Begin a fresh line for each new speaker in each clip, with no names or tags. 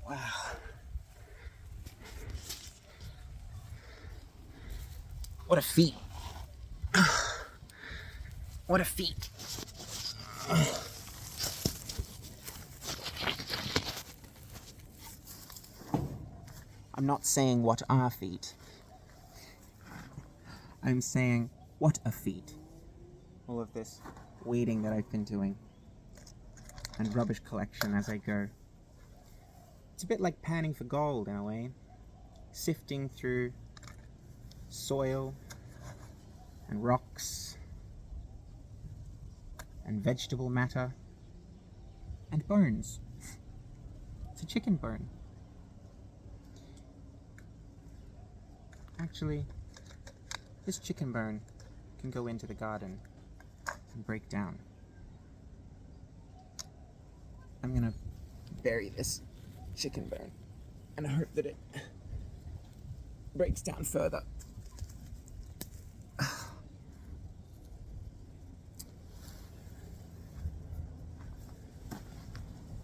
Wow. What a feat. What a feat. I'm not saying what are feet. I'm saying what a feat. All of this weeding that I've been doing and rubbish collection as I go. It's a bit like panning for gold in a way. Sifting through soil and rocks and vegetable matter and bones. It's a chicken bone. Actually, this chicken bone can go into the garden and break down. I'm gonna bury this chicken bone and I hope that it breaks down further.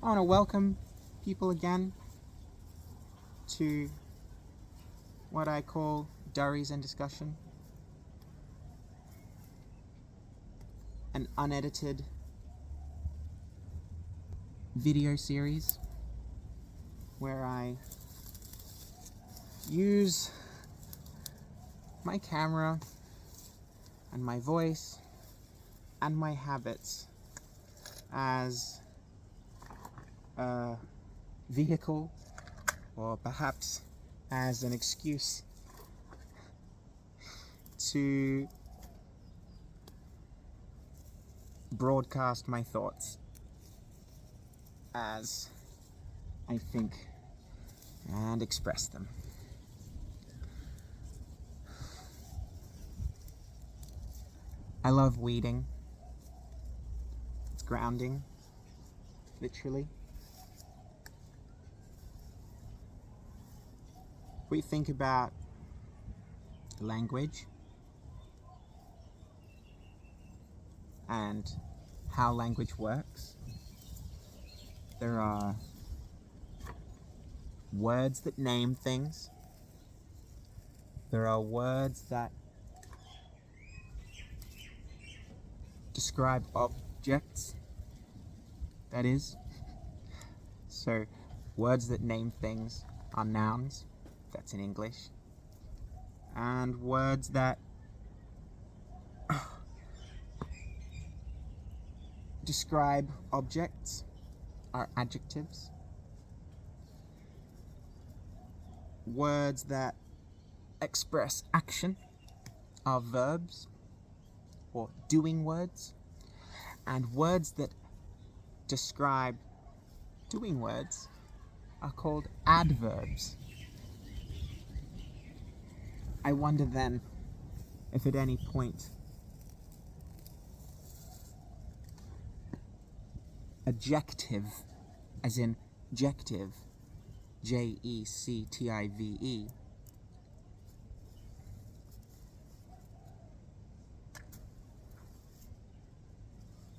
I want to welcome people again to what I call Diaries and Discussion, an unedited video series where I use my camera and my voice and my habits as a vehicle, or perhaps as an excuse to broadcast my thoughts as I think and express them. I love weeding. It's grounding, literally. We think about language and how language works. There are words that name things. There are words that describe objects, that is. So, words that name things are nouns, that's in English. And words that describe objects are adjectives. Words that express action are verbs or doing words. And words that describe doing words are called adverbs. I wonder then if at any point adjective, as in jective, Jective,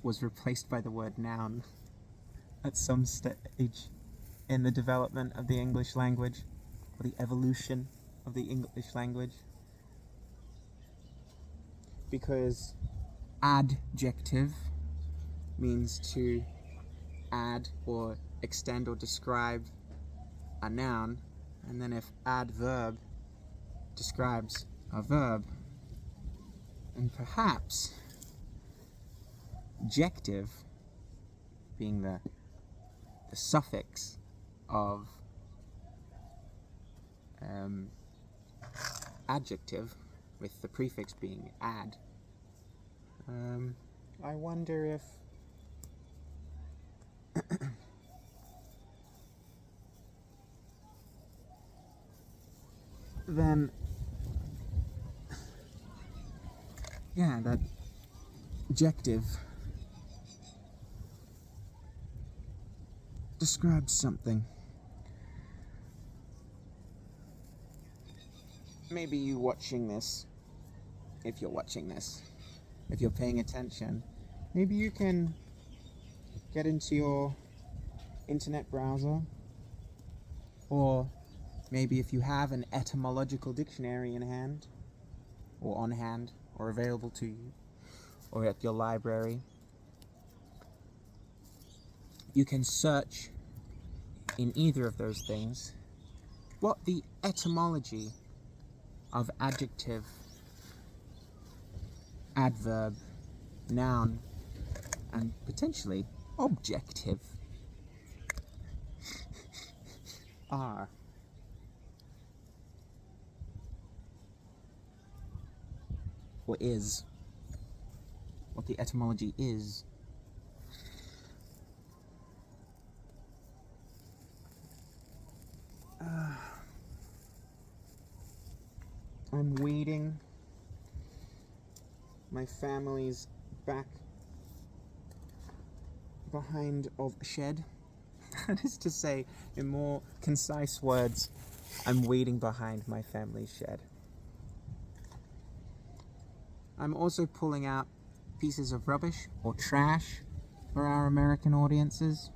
was replaced by the word noun at some stage in the development of the English language, or the evolution of the English language. Because adjective means to add or extend or describe a noun, and then if adverb describes a verb, and perhaps jective being the suffix of adjective with the prefix being ad. I wonder if then that adjective describes something. Maybe you watching this, if you're watching this, if you're paying attention, maybe you can get into your internet browser Or maybe if you have an etymological dictionary in hand, or on hand, or available to you, or at your library, you can search in either of those things what the etymology of adjective, adverb, noun, and potentially objective are. Or is. What the etymology is. I'm waiting. My family's back behind of a shed. That is to say, in more concise words, I'm waiting behind my family's shed. I'm also pulling out pieces of rubbish or trash for our American audiences.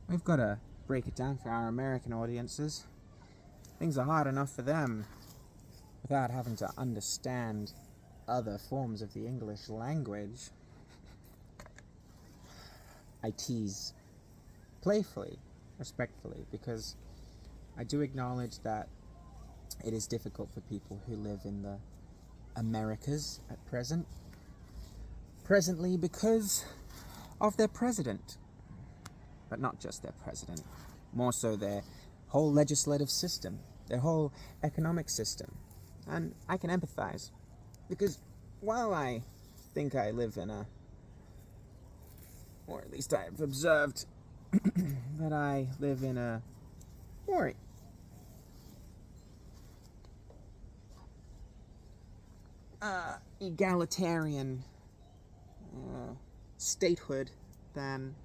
We've got to break it down for our American audiences. Things are hard enough for them without having to understand other forms of the English language. I tease playfully, respectfully, because I do acknowledge that it is difficult for people who live in the Americas at presently because of their president, but not just their president, more so their whole legislative system, their whole economic system. And I can empathize, because while I think I live in or at least I've observed that I live in a more egalitarian statehood than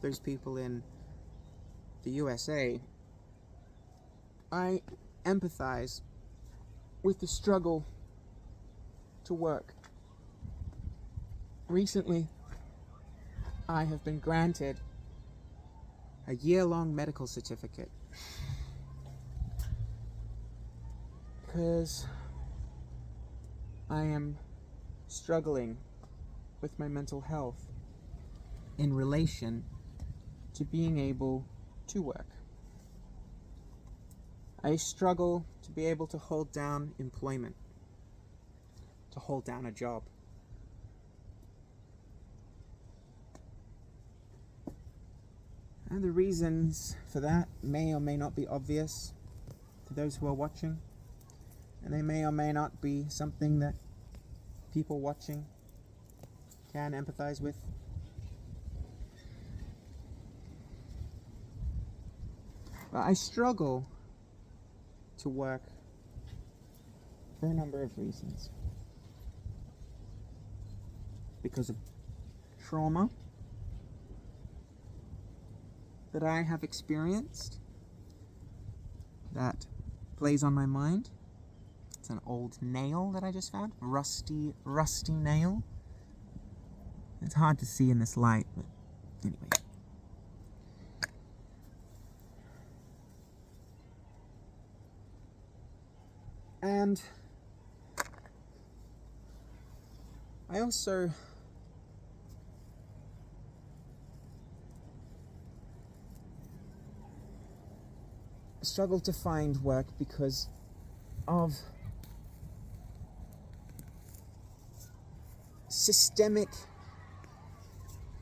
those people in the USA, I empathize with the struggle to work. Recently, I have been granted a year-long medical certificate because I am struggling with my mental health in relation to being able to work. I struggle to be able to hold down employment, to hold down a job. And the reasons for that may or may not be obvious to those who are watching, and they may or may not be something that people watching can empathize with. But I struggle to work for a number of reasons. Because of trauma that I have experienced that plays on my mind. It's an old nail that I just found. Rusty nail. It's hard to see in this light, but anyway. And I also struggle to find work because of systemic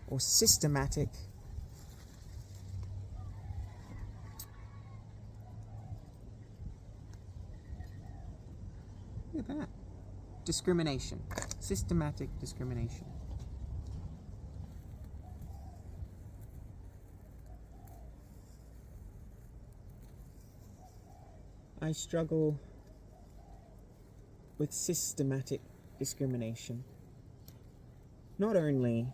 or systematic look at that. Discrimination. Systematic discrimination. I struggle with systematic discrimination. Not only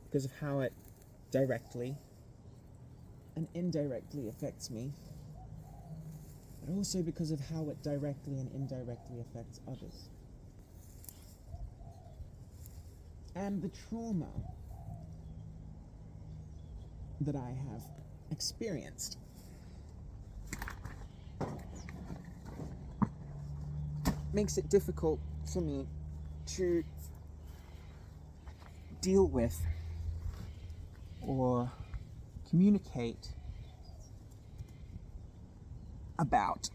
because of how it directly and indirectly affects me, but also because of how it directly and indirectly affects others. And the trauma that I have experienced makes it difficult for me to deal with or communicate about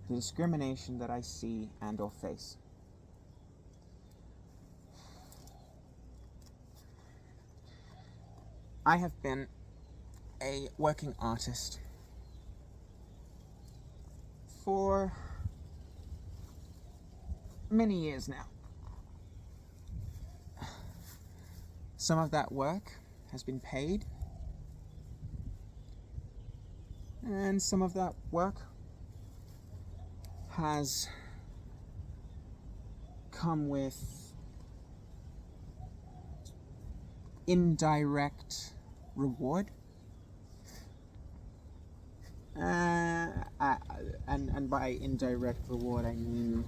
the discrimination that I see and or face. I have been a working artist for many years now. Some of that work has been paid, and some of that work has come with indirect reward. And by indirect reward, I mean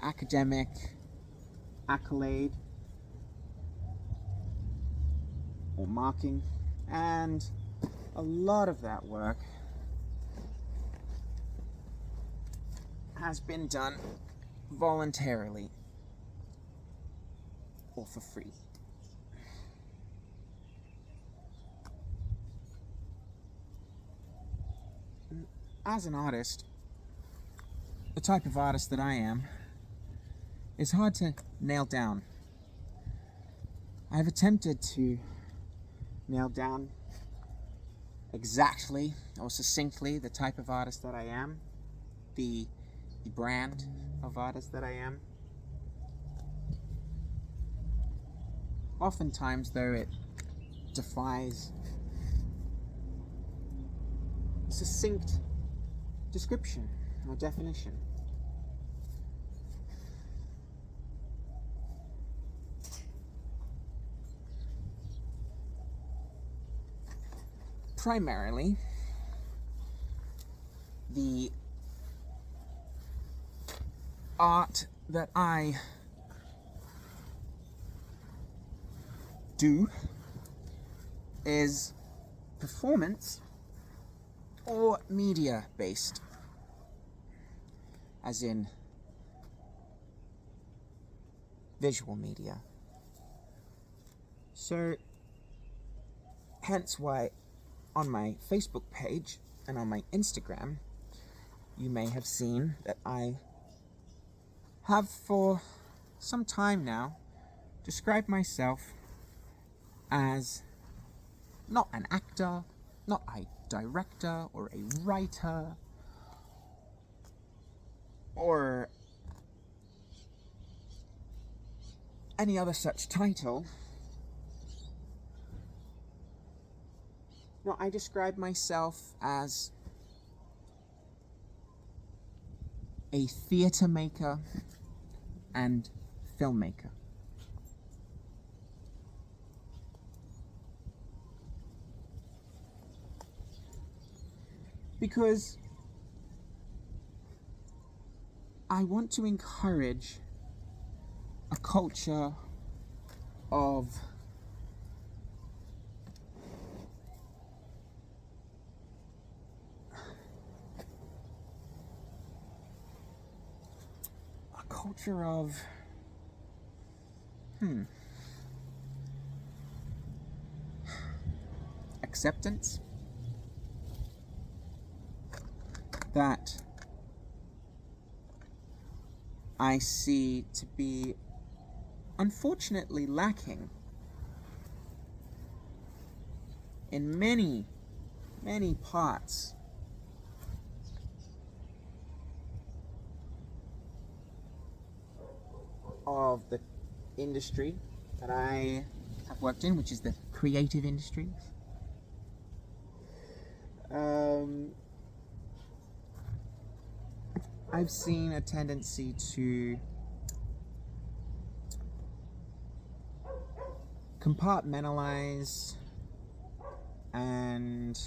academic accolade or marking, and a lot of that work has been done voluntarily or for free. As an artist, the type of artist that I am, is hard to nail down. I've attempted to nail down exactly or succinctly the type of artist that I am, the brand of artist that I am. Oftentimes, though, it defies succinct description or definition. Primarily, the art that I do is performance or media based, as in visual media. So, hence why on my Facebook page and on my Instagram, you may have seen that I have for some time now described myself as not an actor, not a director or a writer or any other such title. No, I describe myself as a theatre maker and filmmaker. Because I want to encourage a culture of acceptance that I see to be unfortunately lacking in many parts of the industry that I have worked in, which is the creative industry. I've seen a tendency to compartmentalize and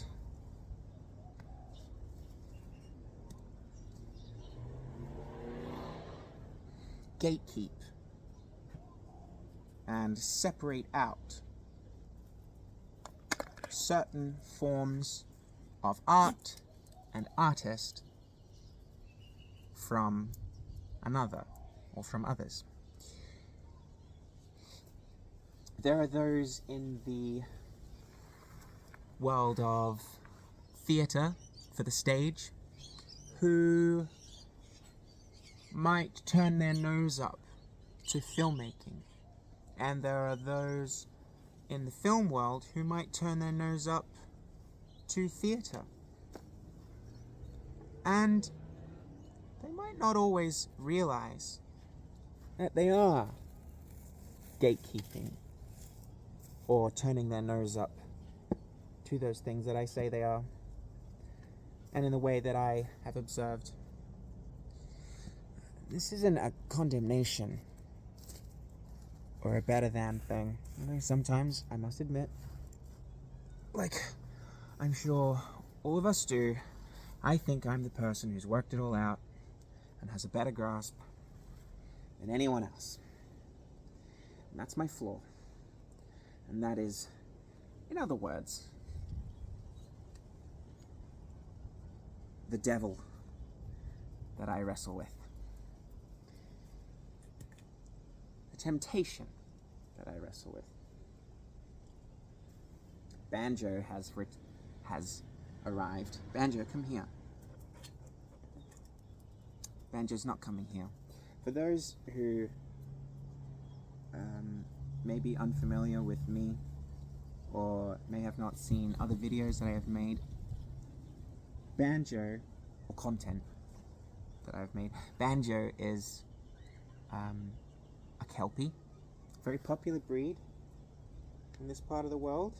gatekeep and separate out certain forms of art and artist from another, or from others. There are those in the world of theatre for the stage who might turn their nose up to filmmaking, and there are those in the film world who might turn their nose up to theatre, and they might not always realize that they are gatekeeping or turning their nose up to those things that I say they are, and in the way that I have observed. This isn't a condemnation or a better than thing. Sometimes, I must admit, like I'm sure all of us do, I think I'm the person who's worked it all out and has a better grasp than anyone else. And that's my flaw. And that is, in other words, the devil that I wrestle with. The temptation that I wrestle with. Banjo has arrived. Banjo, come here. Banjo's not coming here. For those who may be unfamiliar with me, or may have not seen other videos that I have made, Banjo, or content that I've made, Banjo is a Kelpie, very popular breed in this part of the world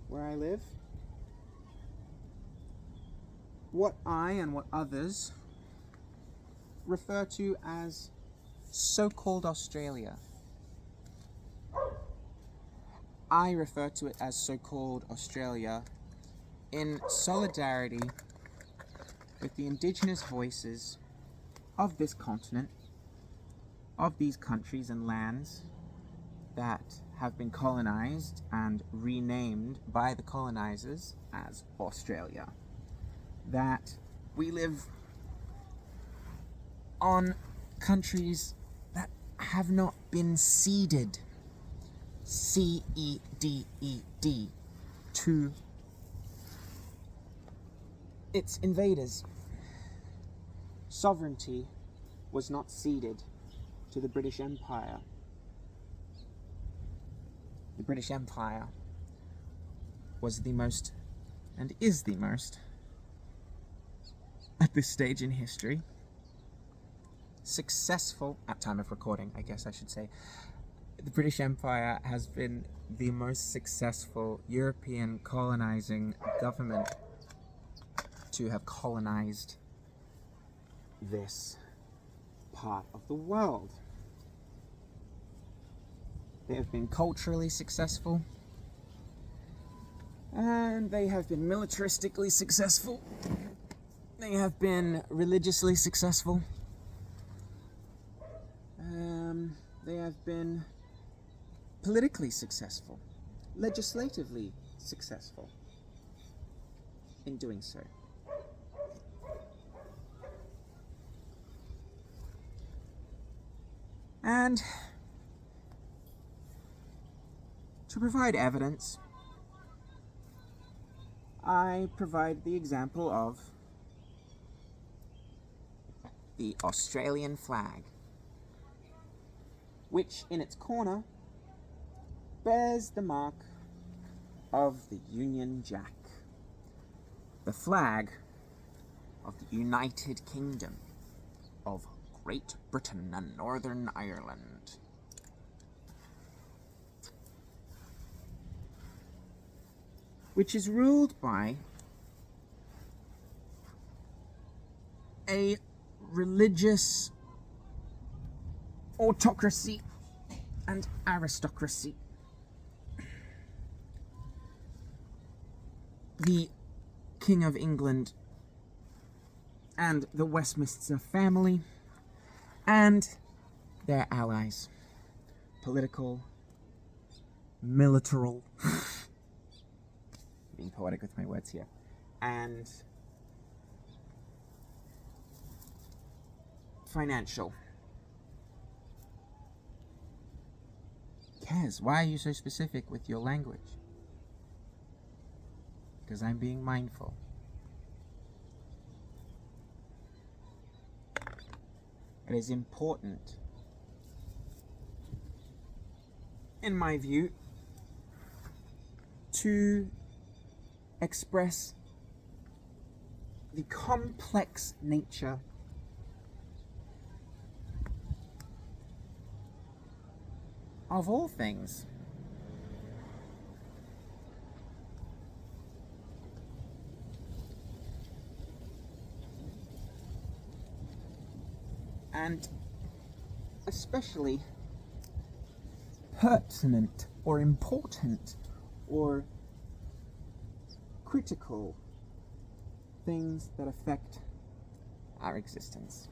where I live. What I and what others refer to as so-called Australia. I refer to it as so-called Australia in solidarity with the indigenous voices of this continent, of these countries and lands that have been colonized and renamed by the colonizers as Australia. That we live on countries that have not been ceded, C-E-D-E-D, to its invaders. Sovereignty was not ceded to the British Empire. The British Empire was the most, and is the most, at this stage in history, successful, at time of recording, I guess I should say, the British Empire has been the most successful European colonizing government to have colonized this part of the world. They have been culturally successful, and they have been militaristically successful. They have been religiously successful. They have been politically successful, legislatively successful in doing so. And to provide evidence, I provide the example of the Australian flag, which in its corner bears the mark of the Union Jack, the flag of the United Kingdom of Great Britain and Northern Ireland. Which is ruled by a religious autocracy and aristocracy. The King of England and the Westminster family and their allies, political, militaral, being poetic with my words here, and financial. Kaz, why are you so specific with your language? Because I'm being mindful. It is important, in my view, to express the complex nature of all things. And especially pertinent or important or critical things that affect our existence.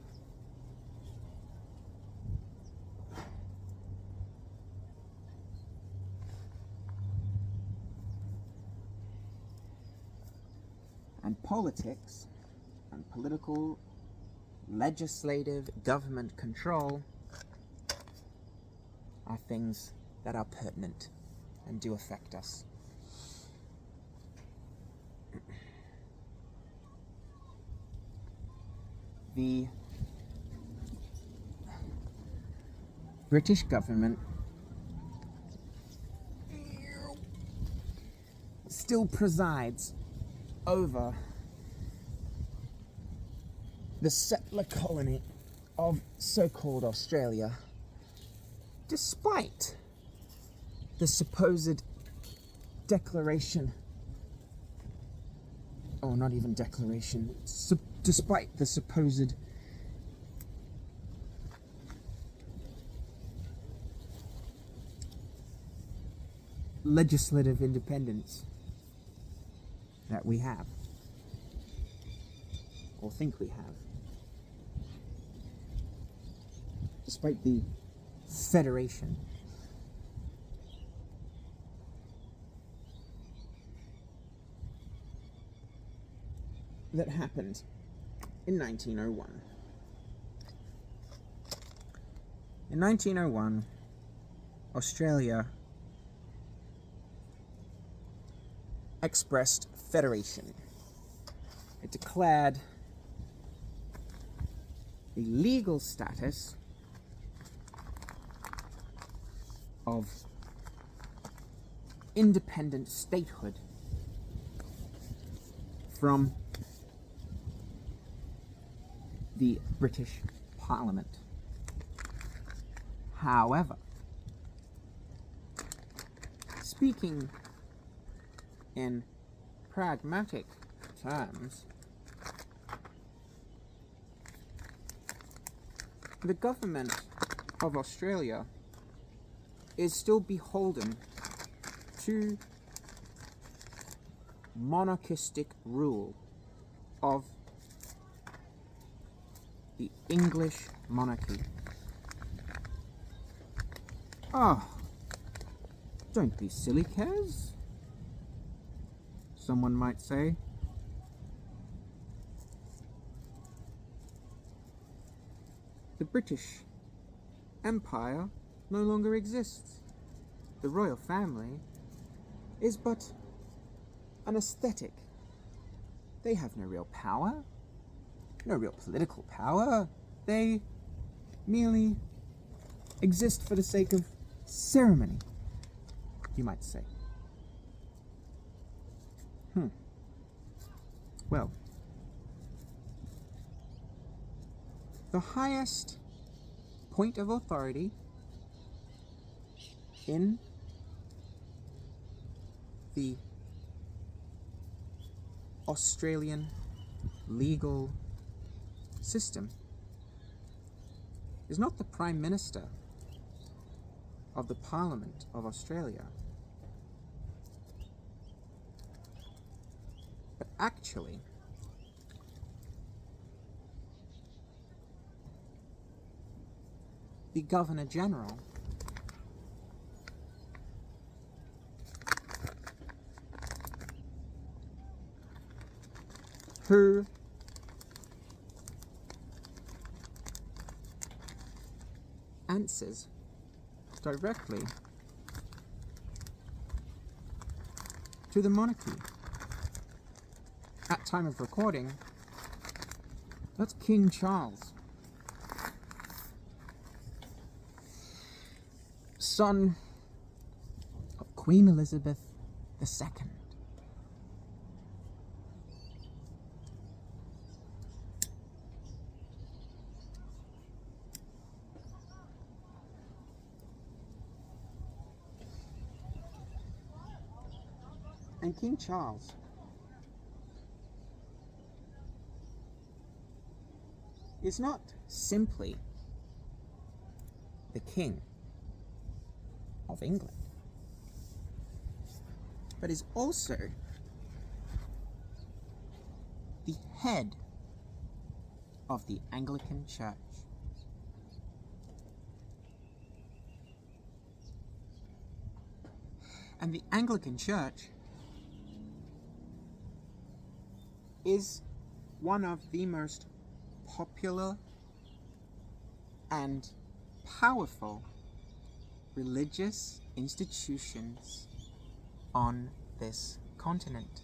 And politics and political, legislative, government control are things that are pertinent and do affect us. The British government still presides over the settler colony of so-called Australia, despite the supposed declaration, or not even declaration, despite the supposed legislative independence that we have, or think we have, despite the federation. That happened in 1901. In 1901, Australia expressed federation. It declared the legal status of independent statehood from the British Parliament. However, speaking in pragmatic terms, the government of Australia is still beholden to monarchistic rule of the English monarchy. Ah, don't be silly, Kaz, someone might say. The British Empire no longer exists. The royal family is but an aesthetic. They have no real power, no real political power. They merely exist for the sake of ceremony, you might say. Well, the highest point of authority in the Australian legal system is not the Prime Minister of the Parliament of Australia, but actually the Governor General who answers directly to the monarchy. At time of recording, that's King Charles, son of Queen Elizabeth II. And King Charles is not simply the King of England, but is also the head of the Anglican Church. And the Anglican Church is one of the most popular and powerful religious institutions on this continent.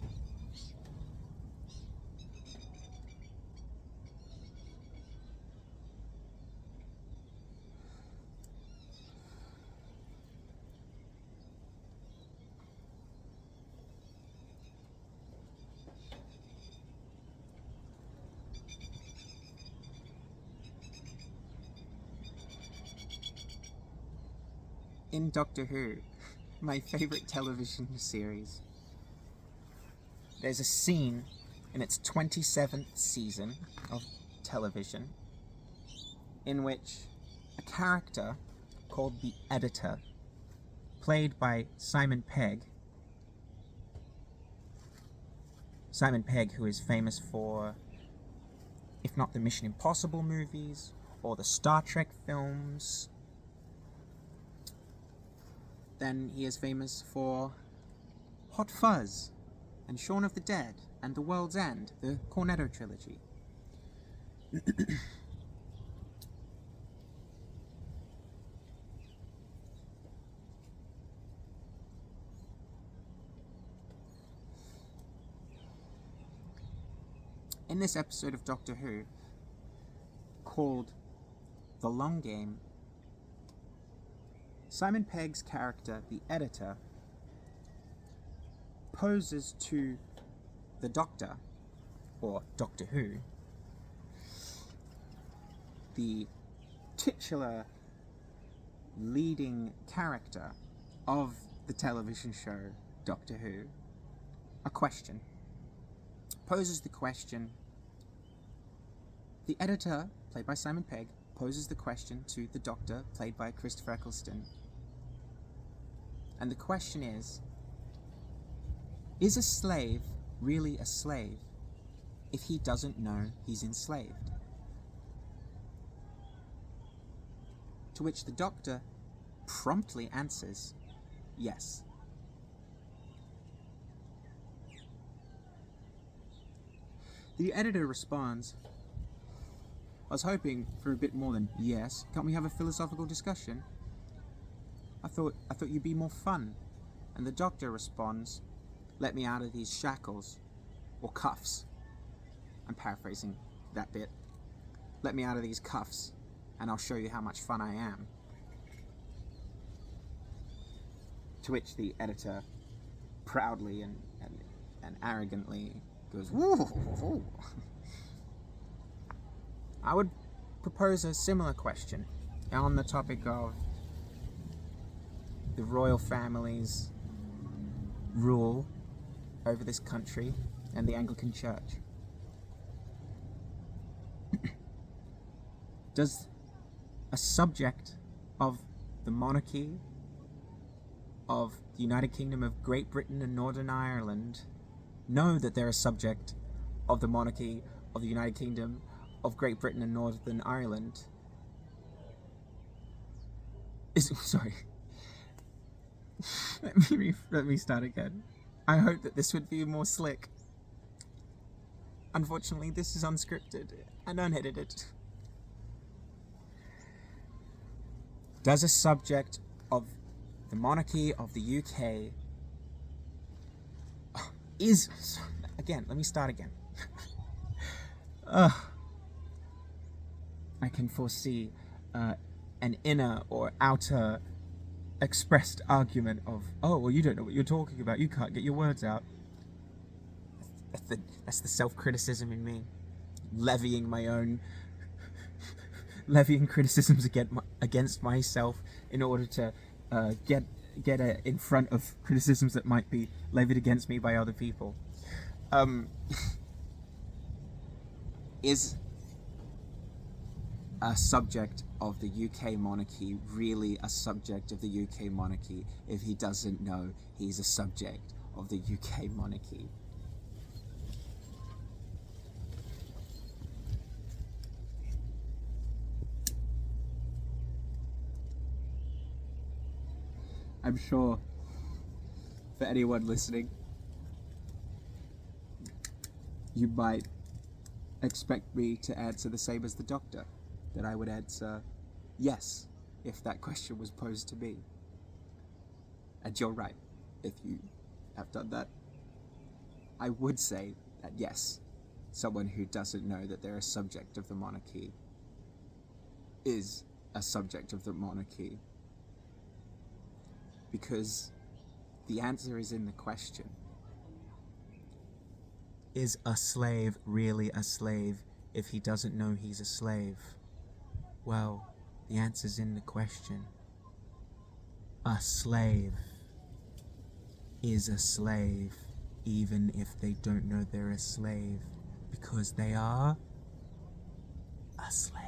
In Doctor Who, my favourite television series, there's a scene in its 27th season of television in which a character called the Editor, played by Simon Pegg, who is famous for, if not the Mission Impossible movies or the Star Trek films, then he is famous for Hot Fuzz and Shaun of the Dead and The World's End, the Cornetto trilogy. In this episode of Doctor Who, called The Long Game, Simon Pegg's character, the Editor, poses to the Doctor, or Doctor Who, the titular leading character of the television show Doctor Who, a question. Poses the question. The Editor, played by Simon Pegg, poses the question to the Doctor, played by Christopher Eccleston. And the question is a slave really a slave if he doesn't know he's enslaved? To which the Doctor promptly answers, yes. The Editor responds, I was hoping for a bit more than yes. Can't we have a philosophical discussion? I thought you'd be more fun. And the Doctor responds, let me out of these shackles, or cuffs. I'm paraphrasing that bit. Let me out of these cuffs, and I'll show you how much fun I am. To which the Editor proudly and arrogantly goes, woo! I would propose a similar question on the topic of the royal family's rule over this country and the Anglican Church. Does a subject of the monarchy of the United Kingdom of Great Britain and Northern Ireland know that they're a subject of the monarchy of the United Kingdom of Great Britain and Northern Ireland? Sorry. Let me start again. I hope that this would be more slick. Unfortunately, this is unscripted and unedited. Does a subject of the monarchy of the UK again, let me start again. I can foresee an inner or outer expressed argument of, oh, well, you don't know what you're talking about, you can't get your words out. That's the self-criticism in me, levying criticisms against myself in order to get in front of criticisms that might be levied against me by other people. Is a subject of the UK monarchy really a subject of the UK monarchy if he doesn't know he's a subject of the UK monarchy? I'm sure for anyone listening, you might expect me to answer the same as the doctor, that I would answer yes if that question was posed to me. And you're right, if you have done that. I would say that yes, someone who doesn't know that they're a subject of the monarchy is a subject of the monarchy, because the answer is in the question. Is a slave really a slave if he doesn't know he's a slave? Well, the answer's in the question. A slave is a slave even if they don't know they're a slave, because they are a slave.